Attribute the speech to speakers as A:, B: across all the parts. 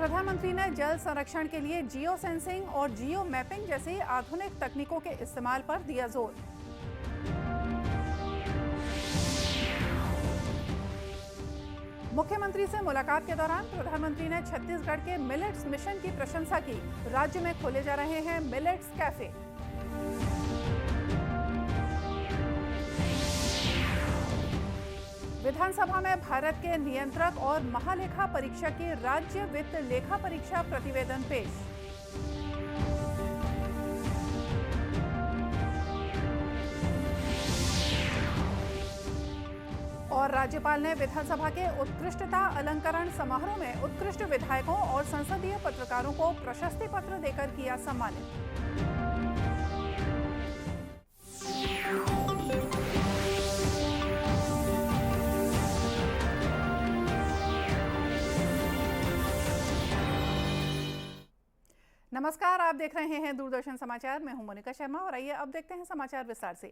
A: प्रधानमंत्री ने जल संरक्षण के लिए जियो सेंसिंग और जियो मैपिंग जैसी आधुनिक तकनीकों के इस्तेमाल पर दिया जोर। मुख्यमंत्री से मुलाकात के दौरान प्रधानमंत्री ने छत्तीसगढ़ के मिलेट्स मिशन की प्रशंसा की। राज्य में खोले जा रहे हैं मिलेट्स कैफे। विधानसभा में भारत के नियंत्रक और महालेखा परीक्षक की राज्य वित्त लेखा परीक्षा प्रतिवेदन पेश। और राज्यपाल ने विधानसभा के उत्कृष्टता अलंकरण समारोह में उत्कृष्ट विधायकों और संसदीय पत्रकारों को प्रशस्ति पत्र देकर किया सम्मानित। नमस्कार, आप देख रहे हैं दूरदर्शन समाचार। मैं हूं मोनिका शर्मा और आइए अब देखते हैं समाचार विस्तार से।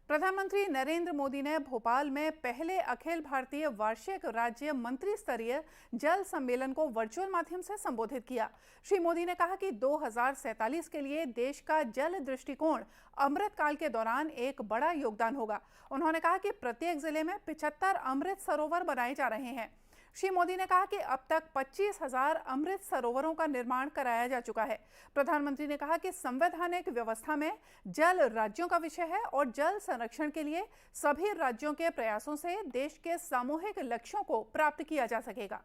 A: प्रधानमंत्री नरेंद्र मोदी ने भोपाल में पहले अखिल भारतीय वार्षिक राज्य मंत्री स्तरीय जल सम्मेलन को वर्चुअल माध्यम से संबोधित किया। श्री मोदी ने कहा कि 2047 के लिए देश का जल दृष्टिकोण अमृत काल के दौरान एक बड़ा योगदान होगा। उन्होंने कहा कि प्रत्येक जिले में 75 अमृत सरोवर बनाए जा रहे हैं। श्री मोदी ने कहा कि अब तक 25,000 अमृत सरोवरों का निर्माण कराया जा चुका है। प्रधानमंत्री ने कहा कि संवैधानिक व्यवस्था में जल राज्यों का विषय है और जल संरक्षण के लिए सभी राज्यों के प्रयासों से देश के सामूहिक लक्ष्यों को प्राप्त किया जा सकेगा।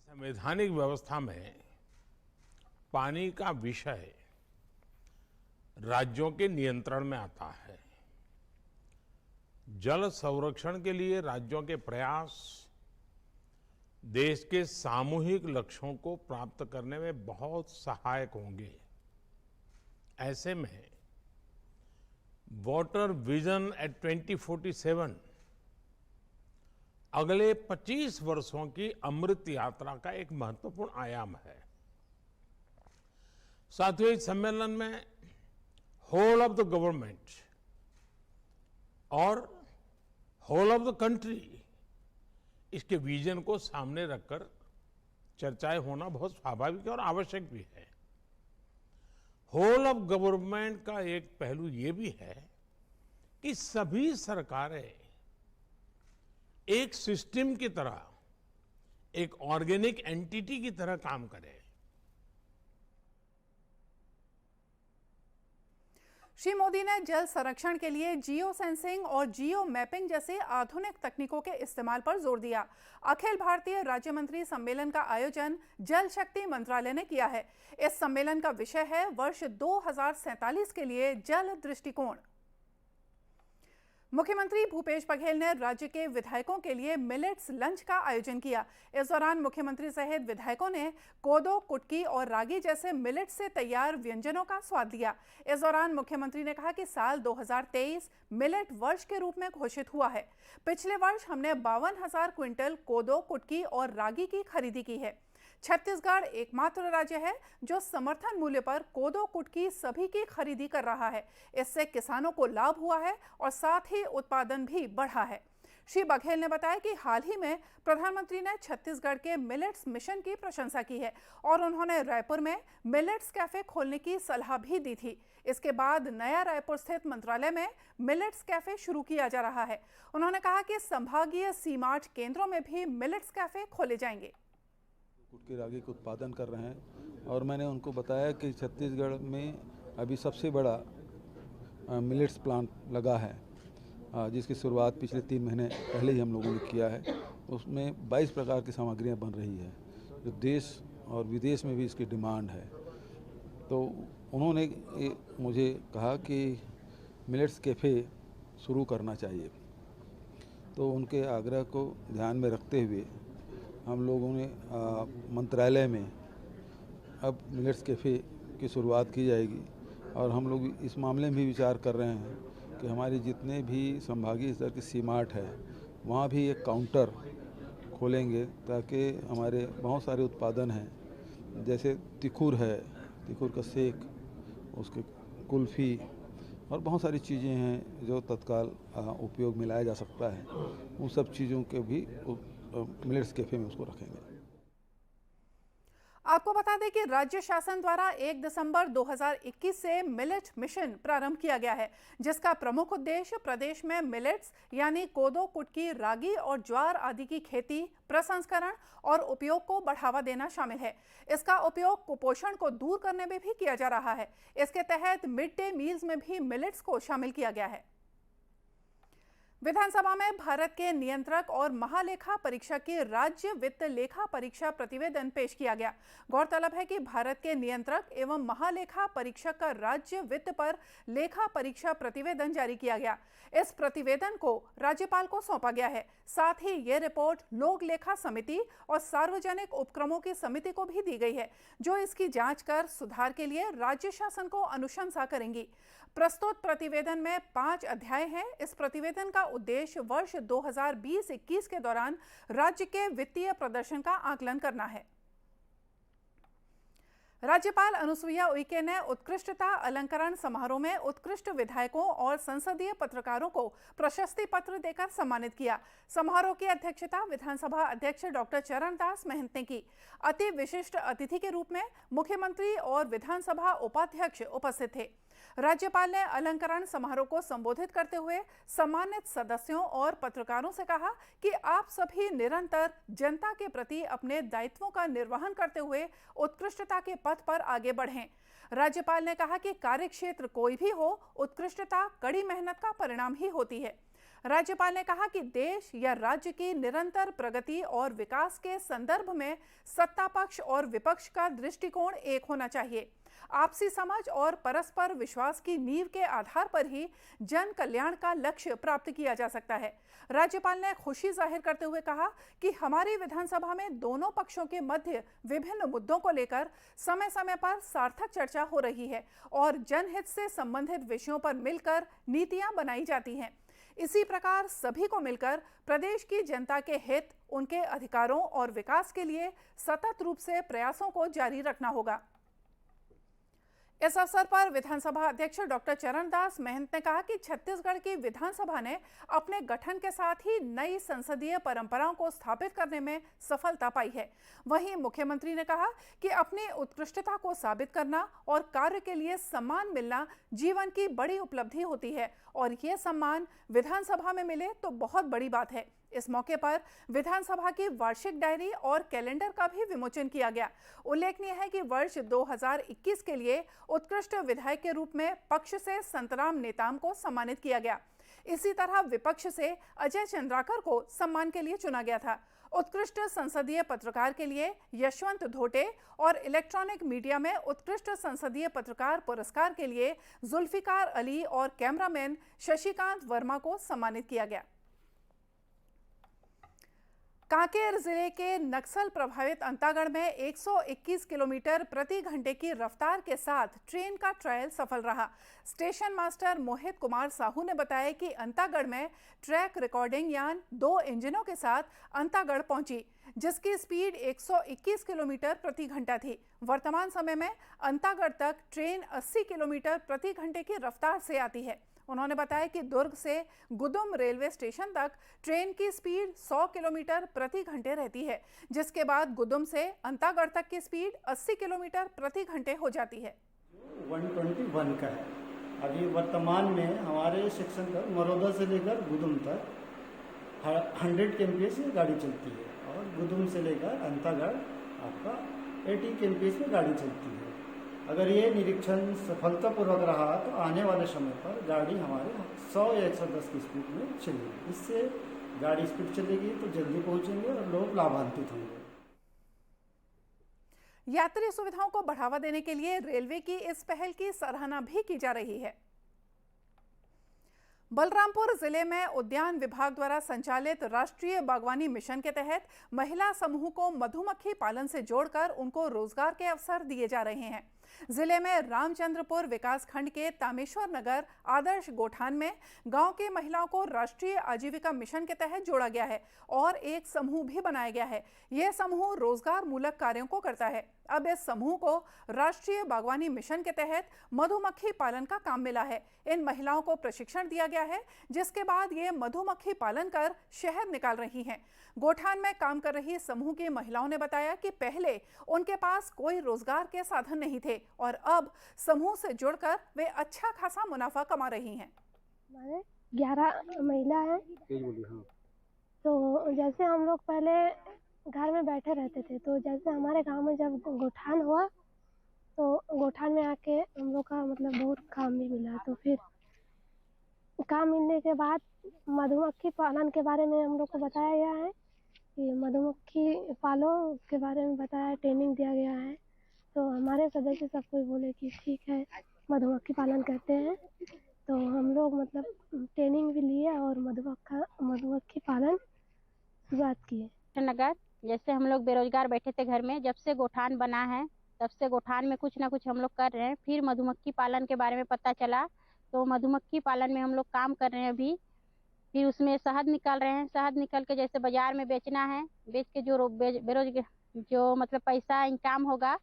B: संवैधानिक व्यवस्था में पानी का विषय राज्यों के नियंत्रण में आता है। जल संरक्षण के लिए राज्यों के प्रयास देश के सामूहिक लक्ष्यों को प्राप्त करने में बहुत सहायक होंगे। ऐसे में वाटर विजन एट 2047 अगले 25 वर्षों की अमृत यात्रा का एक महत्वपूर्ण आयाम है। साथियों, इस सम्मेलन में होल ऑफ द गवर्नमेंट और होल ऑफ द कंट्री इसके विजन को सामने रखकर चर्चाएं होना बहुत स्वाभाविक और आवश्यक भी है। होल ऑफ गवर्नमेंट का एक पहलू ये भी है कि सभी सरकारें एक सिस्टम की तरह, एक ऑर्गेनिक एंटिटी की तरह काम करें।
A: श्री मोदी ने जल संरक्षण के लिए जियो सेंसिंग और जियो मैपिंग जैसे आधुनिक तकनीकों के इस्तेमाल पर जोर दिया। अखिल भारतीय राज्य मंत्री सम्मेलन का आयोजन जल शक्ति मंत्रालय ने किया है। इस सम्मेलन का विषय है वर्ष 2047 के लिए जल दृष्टिकोण। मुख्यमंत्री भूपेश बघेल ने राज्य के विधायकों के लिए मिलेट्स लंच का आयोजन किया। इस दौरान मुख्यमंत्री सहित विधायकों ने कोदो, कुटकी और रागी जैसे मिलेट से तैयार व्यंजनों का स्वाद लिया। इस दौरान मुख्यमंत्री ने कहा कि साल 2023 मिलेट वर्ष के रूप में घोषित हुआ है। पिछले वर्ष हमने 52,000 क्विंटल कोदो, कुटकी और रागी की खरीदी की है। छत्तीसगढ़ एकमात्र राज्य है जो समर्थन मूल्य पर कोदो, कुटकी सभी की खरीदी कर रहा है। इससे किसानों को लाभ हुआ है और साथ ही उत्पादन भी बढ़ा है। श्री बघेल ने बताया कि हाल ही में प्रधानमंत्री ने छत्तीसगढ़ के मिलेट्स मिशन की प्रशंसा की है और उन्होंने रायपुर में मिलेट्स कैफे खोलने की सलाह भी दी थी। इसके बाद नया रायपुर स्थित मंत्रालय में मिलेट्स कैफे शुरू किया जा रहा है। उन्होंने कहा कि संभागीय सीमार्ट केंद्रों में भी मिलेट्स कैफे खोले जाएंगे।
C: कुटकी रागी का उत्पादन कर रहे हैं और मैंने उनको बताया कि छत्तीसगढ़ में अभी सबसे बड़ा मिलेट्स प्लांट लगा है, जिसकी शुरुआत पिछले 3 महीने पहले ही हम लोगों ने किया है। उसमें 22 प्रकार की सामग्रियां बन रही है जो देश और विदेश में भी इसकी डिमांड है। तो उन्होंने मुझे कहा कि मिलेट्स कैफ़े शुरू करना चाहिए। तो उनके आग्रह को ध्यान में रखते हुए हम लोगों ने मंत्रालय में अब मिलेट्स कैफ़े की शुरुआत की जाएगी और हम लोग इस मामले में भी विचार कर रहे हैं कि हमारी जितने भी संभागीय स्तर की सीमार्ट है वहाँ भी एक काउंटर खोलेंगे ताकि हमारे बहुत सारे उत्पादन हैं, जैसे तिखुर है, तिखुर का सेक, उसके कुल्फ़ी और बहुत सारी चीज़ें हैं जो तत्काल उपयोग में लाया जा सकता है। उन सब चीज़ों के भी मिलेट्स कैफ़े में उसको रखेंगे।
A: आपको बता दें कि राज्य शासन द्वारा 1 दिसंबर 2021 से मिलेट मिशन प्रारंभ किया गया है, जिसका प्रमुख उद्देश्य प्रदेश में मिलेट्स यानी कोदो, कुटकी, रागी और ज्वार आदि की खेती, प्रसंस्करण और उपयोग को बढ़ावा देना शामिल है। इसका उपयोग कुपोषण को दूर करने में भी किया जा रहा है। इसके तहत मिड डे मील्स में भी मिलेट्स को शामिल किया गया है। विधानसभा में भारत के नियंत्रक और महालेखा परीक्षक की राज्य वित्त लेखा परीक्षा प्रतिवेदन पेश किया गया। गौरतलब है कि भारत के नियंत्रक एवं महालेखा परीक्षक का राज्य वित्त पर लेखा परीक्षा प्रतिवेदन जारी किया गया। इस प्रतिवेदन को राज्यपाल को सौंपा गया है। साथ ही ये रिपोर्ट लोक लेखा समिति और सार्वजनिक उपक्रमों की समिति को भी दी गई है, जो इसकी जांच कर सुधार के लिए राज्य शासन को अनुशंसा करेंगी। प्रस्तुत प्रतिवेदन में 5 अध्याय हैं। इस प्रतिवेदन का उद्देश्य वर्ष 2020-21 के दौरान राज्य के वित्तीय प्रदर्शन का आकलन करना है। राज्यपाल अनुसुईया उइके ने उत्कृष्टता अलंकरण समारोह में उत्कृष्ट विधायकों और संसदीय पत्रकारों को प्रशस्ति पत्र देकर सम्मानित किया। समारोह की अध्यक्षता विधानसभा अध्यक्ष डॉक्टर चरणदास महंत ने की। अति विशिष्ट अतिथि के रूप में मुख्यमंत्री और विधानसभा उपाध्यक्ष उपस्थित थे। राज्यपाल ने अलंकरण समारोह को संबोधित करते हुए सम्मानित सदस्यों और पत्रकारों से कहा कि आप सभी निरंतर जनता के प्रति अपने दायित्वों का निर्वहन करते हुए उत्कृष्टता के पथ पर आगे बढ़ें। राज्यपाल ने कहा कि कार्यक्षेत्र कोई भी हो, उत्कृष्टता कड़ी मेहनत का परिणाम ही होती है। राज्यपाल ने कहा कि देश या राज्य की निरंतर प्रगति और विकास के संदर्भ में सत्ता पक्ष और विपक्ष का दृष्टिकोण एक होना चाहिए। आपसी समझ और परस्पर विश्वास की नींव के आधार पर ही जन कल्याण का लक्ष्य प्राप्त किया जा सकता है। राज्यपाल ने खुशी जाहिर करते हुए कहा कि हमारी विधानसभा में दोनों पक्षों के मध्य विभिन्न मुद्दों को लेकर समय समय पर सार्थक चर्चा हो रही है और जनहित से संबंधित विषयों पर मिलकर नीतियां बनाई जाती हैं। इसी प्रकार सभी को मिलकर प्रदेश की जनता के हित, उनके अधिकारों और विकास के लिए सतत रूप से प्रयासों को जारी रखना होगा। इस अवसर पर विधानसभा अध्यक्ष डॉक्टर चरणदास महंत ने कहा कि छत्तीसगढ़ की विधानसभा ने अपने गठन के साथ ही नई संसदीय परंपराओं को स्थापित करने में सफलता पाई है। वहीं मुख्यमंत्री ने कहा कि अपनी उत्कृष्टता को साबित करना और कार्य के लिए सम्मान मिलना जीवन की बड़ी उपलब्धि होती है और ये सम्मान विधानसभा में मिले तो बहुत बड़ी बात है। इस मौके पर विधानसभा की वार्षिक डायरी और कैलेंडर का भी विमोचन किया गया। उल्लेखनीय है कि वर्ष 2021 के लिए उत्कृष्ट विधायक के रूप में पक्ष से संतराम नेताम को सम्मानित किया गया। इसी तरह विपक्ष से अजय चंद्राकर को सम्मान के लिए चुना गया था। उत्कृष्ट संसदीय पत्रकार के लिए यशवंत धोटे और इलेक्ट्रॉनिक मीडिया में उत्कृष्ट संसदीय पत्रकार पुरस्कार के लिए जुल्फिकार अली और कैमरामैन शशिकांत वर्मा को सम्मानित किया गया। कांकेर जिले के नक्सल प्रभावित अंतागढ़ में 121 किलोमीटर प्रति घंटे की रफ्तार के साथ ट्रेन का ट्रायल सफल रहा। स्टेशन मास्टर मोहित कुमार साहू ने बताया कि अंतागढ़ में ट्रैक रिकॉर्डिंग यान 2 इंजनों के साथ अंतागढ़ पहुंची, जिसकी स्पीड 121 किलोमीटर प्रति घंटा थी। वर्तमान समय में अंतागढ़ तक ट्रेन 80 किलोमीटर प्रति घंटे की रफ्तार से आती है। उन्होंने बताया कि दुर्ग से गुदुम रेलवे स्टेशन तक ट्रेन की स्पीड 100 किलोमीटर प्रति घंटे रहती है, जिसके बाद गुदुम से अंतागढ़ तक की स्पीड 80 किलोमीटर प्रति घंटे हो जाती है।
D: 121 का है। अभी वर्तमान में हमारे सेक्शन पर मरोदा से लेकर गुदुम तक 100 kmph में गाड़ी चलती है और गुदुम से लेकर अंतागढ़ आपका 80 kmph में गाड़ी चलती है। अगर ये निरीक्षण सफलतापूर्वक रहा तो आने वाले समय पर गाड़ी हमारे 100 या 110 की स्पीड में चलेगी। इससे गाड़ी स्पीड चलेगी तो जल्दी पहुंचेंगे और लोग लाभान्वित होंगे।
A: यात्री सुविधाओं को बढ़ावा देने के लिए रेलवे की इस पहल की सराहना भी की जा रही है। बलरामपुर जिले में उद्यान विभाग द्वारा संचालित राष्ट्रीय बागवानी मिशन के तहत महिला समूह को मधुमक्खी पालन से जोड़कर उनको रोजगार के अवसर दिए जा रहे हैं। जिले में रामचंद्रपुर विकास खंड के तामेश्वर नगर आदर्श गोठान में गांव की महिलाओं को राष्ट्रीय आजीविका मिशन के तहत जोड़ा गया है और एक समूह भी बनाया गया है। यह समूह रोजगार मूलक कार्यों को करता है। अब इस समूह को राष्ट्रीय बागवानी मिशन के तहत मधुमक्खी पालन का काम मिला है। इन महिलाओं को प्रशिक्षण दिया गया है, जिसके बाद ये मधुमक्खी पालन कर शहद निकाल रही हैं। गोठान में काम कर रही समूह की महिलाओं ने बताया कि पहले उनके पास कोई रोजगार के साधन नहीं थे और अब समूह से जुड़कर वे अच्छा खासा मुनाफा कमा रही हैं।
E: हमारे 11 महिला हैं। तो जैसे हम लोग पहले घर में बैठे रहते थे, तो जैसे हमारे गांव में जब गोठान हुआ तो गोठान में आके हम लोग का मतलब बहुत काम भी मिला। तो फिर काम मिलने के बाद मधुमक्खी पालन के बारे में हम लोग को बताया गया है कि मधुमक्खी पालो के बारे में बताया, ट्रेनिंग दिया गया है। तो हमारे सदस्य सब कोई बोले कि ठीक है, मधुमक्खी पालन करते हैं। तो हम लोग मतलब ट्रेनिंग भी लिए और मधुमक्खी पालन शुरुआत किए।
F: नगर जैसे हम लोग बेरोजगार बैठे थे घर में, जब से गोठान बना है तब से गोठान में कुछ ना कुछ हम लोग कर रहे हैं। फिर मधुमक्खी पालन के बारे में पता चला तो मधुमक्खी पालन में हम लोग काम कर रहे हैं अभी। फिर उसमें शहद निकाल रहे हैं, शहद निकल के जैसे बाजार में बेचना है, बेच के जो मतलब पैसा इनकम होगा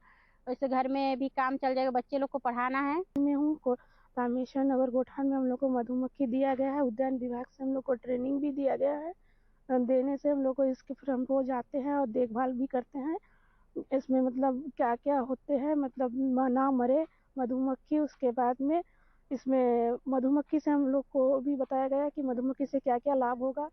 F: वैसे घर में भी काम चल जाएगा, बच्चे लोग को पढ़ाना है।
E: मैं हूँ रामेश्वर नगर गोठान में हम लोग को मधुमक्खी दिया गया है। उद्यान विभाग से हम लोग को ट्रेनिंग भी दिया गया है। देने से हम लोग को इसके फिर हम रोज आते हैं और देखभाल भी करते हैं। इसमें मतलब क्या क्या होते हैं, मतलब ना मरे मधुमक्खी। उसके बाद में इसमें मधुमक्खी से हम लोग को भी बताया गया कि मधुमक्खी से क्या क्या लाभ होगा।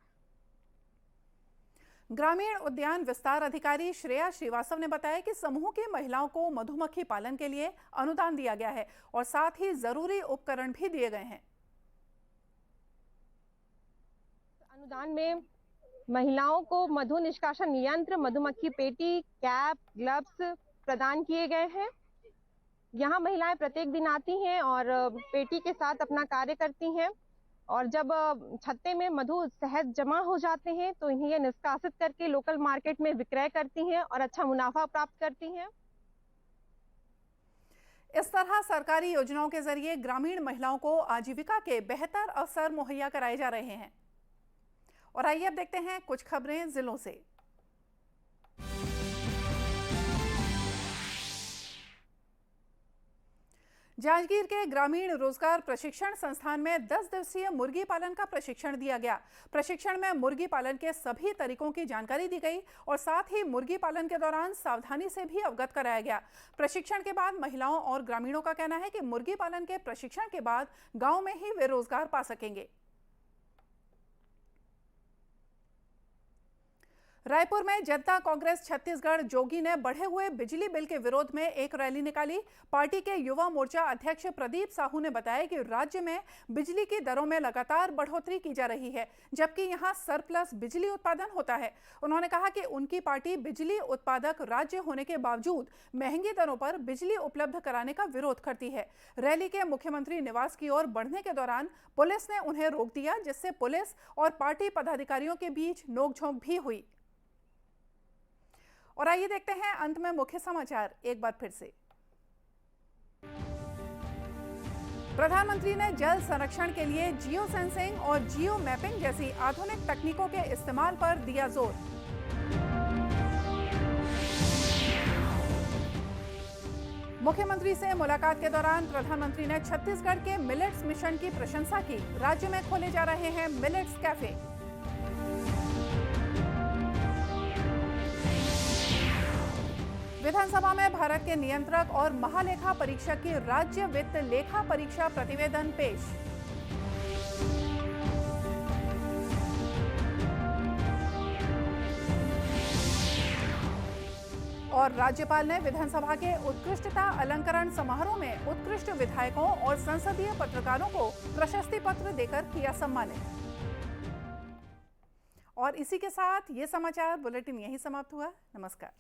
A: ग्रामीण उद्यान विस्तार अधिकारी श्रेया श्रीवास्तव ने बताया कि समूह की महिलाओं को मधुमक्खी पालन के लिए अनुदान दिया गया है और साथ ही जरूरी उपकरण भी दिए गए हैं।
G: अनुदान में महिलाओं को मधु निष्कासन यंत्र, मधुमक्खी पेटी, कैप, ग्लव्स प्रदान किए गए हैं। यहाँ महिलाएं प्रत्येक दिन आती हैं और पेटी के साथ अपना कार्य करती हैं और जब छत्ते में मधु शहद जमा हो जाते हैं तो इन्हें ये निष्कासित करके लोकल मार्केट में विक्रय करती हैं और अच्छा मुनाफा प्राप्त करती हैं।
A: इस तरह सरकारी योजनाओं के जरिए ग्रामीण महिलाओं को आजीविका के बेहतर अवसर मुहैया कराए जा रहे हैं। और आइए अब देखते हैं कुछ खबरें जिलों से। जांजगीर के ग्रामीण रोजगार प्रशिक्षण संस्थान में 10 दिवसीय मुर्गी पालन का प्रशिक्षण दिया गया। प्रशिक्षण में मुर्गी पालन के सभी तरीकों की जानकारी दी गई और साथ ही मुर्गी पालन के दौरान सावधानी से भी अवगत कराया गया। प्रशिक्षण के बाद महिलाओं और ग्रामीणों का कहना है कि मुर्गी पालन के प्रशिक्षण के बाद गांव में ही वे रोजगार पा सकेंगे। रायपुर में जनता कांग्रेस छत्तीसगढ़ जोगी ने बढ़े हुए बिजली बिल के विरोध में एक रैली निकाली। पार्टी के युवा मोर्चा अध्यक्ष प्रदीप साहू ने बताया कि राज्य में बिजली की दरों में लगातार बढ़ोतरी की जा रही है, जबकि यहां सरप्लस बिजली उत्पादन होता है। उन्होंने कहा कि उनकी पार्टी बिजली उत्पादक राज्य होने के बावजूद महंगी दरों पर बिजली उपलब्ध कराने का विरोध करती है। रैली के मुख्यमंत्री निवास की ओर बढ़ने के दौरान पुलिस ने उन्हें रोक दिया, जिससे पुलिस और पार्टी पदाधिकारियों के बीच नोकझोंक भी हुई। और आइए देखते हैं अंत में मुख्य समाचार एक बार फिर से। प्रधानमंत्री ने जल संरक्षण के लिए जियो सेंसिंग और जियो मैपिंग जैसी आधुनिक तकनीकों के इस्तेमाल पर दिया जोर। मुख्यमंत्री से मुलाकात के दौरान प्रधानमंत्री ने छत्तीसगढ़ के मिलेट्स मिशन की प्रशंसा की। राज्य में खोले जा रहे हैं मिलेट्स कैफे। विधानसभा में भारत के नियंत्रक और महालेखा परीक्षक की राज्य वित्त लेखा परीक्षा प्रतिवेदन पेश। और राज्यपाल ने विधानसभा के उत्कृष्टता अलंकरण समारोह में उत्कृष्ट विधायकों और संसदीय पत्रकारों को प्रशस्ति पत्र देकर किया सम्मानित। और इसी के साथ ये समाचार बुलेटिन यहीं समाप्त हुआ। नमस्कार।